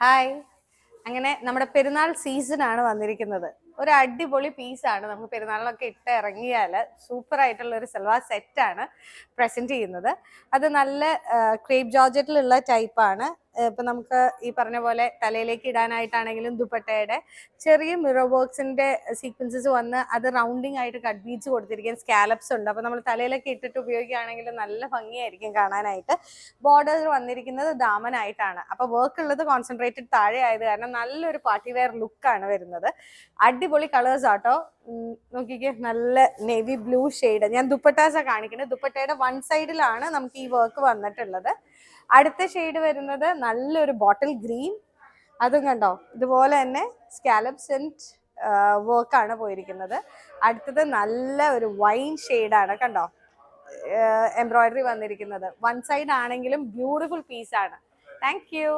Hi. അങ്ങനെ നമ്മുടെ പെരുന്നാൾ സീസൺ ആണ് വന്നിരിക്കുന്നത്. ഒരു അടിപൊളി പീസാണ്. നമുക്ക് പെരുന്നാളിലൊക്കെ ഇട്ട് ഇറങ്ങിയാൽ സൂപ്പർ ആയിട്ടുള്ള ഒരു സൽവാർ സെറ്റാണ് പ്രസന്റ് ചെയ്യുന്നത്. അത് നല്ല ക്രേപ്പ് ജോർജറ്റിലുള്ള ടൈപ്പാണ്. ഇപ്പൊ നമുക്ക് ഈ പറഞ്ഞ പോലെ തലയിലേക്ക് ഇടാനായിട്ടാണെങ്കിലും ദുപ്പട്ടയുടെ ചെറിയ മിറർ വർക്ക്സിന്റെ സീക്വൻസസ് വന്ന് അത് റൗണ്ടിങ് ആയിട്ട് കട്ട് ബീഡ്സ് കൊടുത്തിരിക്കുന്ന സ്കാലപ്സ് ഉണ്ട്. അപ്പൊ നമ്മൾ തലയിലൊക്കെ ഇട്ടിട്ട് ഉപയോഗിക്കുകയാണെങ്കിൽ നല്ല ഭംഗിയായിരിക്കും കാണാനായിട്ട്. ബോർഡർ വന്നിരിക്കുന്നത് ദാമനായിട്ടാണ്. അപ്പൊ വർക്ക് ഉള്ളത് കോൺസെൻട്രേറ്റഡ് താഴെ ആയത് കാരണം നല്ലൊരു പാർട്ടി വെയർ ലുക്കാണ് വരുന്നത്. അടിപൊളി കളേഴ്സ് ആട്ടോ. നോക്കിക്കേ, നല്ല നേവി ബ്ലൂ ഷെയ്ഡ്. ഞാൻ ദുപ്പട്ടാസാ കാണിക്കുന്നത്. ദുപ്പട്ടയുടെ വൺ സൈഡിലാണ് നമുക്ക് ഈ വർക്ക് വന്നിട്ടുള്ളത്. അടുത്ത ഷെയ്ഡ് വരുന്നത് നല്ലൊരു ബോട്ടിൽ ഗ്രീൻ. അതും കണ്ടോ, ഇതുപോലെ തന്നെ സ്കാലപ്സ് ആൻഡ് വർക്കാണ് പോയിരിക്കുന്നത്. അടുത്തത് നല്ല ഒരു വൈൻ ഷെയ്ഡാണ്, കണ്ടോ എംബ്രോയിഡറി വന്നിരിക്കുന്നത്. വൺ സൈഡ് ആണെങ്കിലും ബ്യൂട്ടിഫുൾ പീസാണ്. Thank you.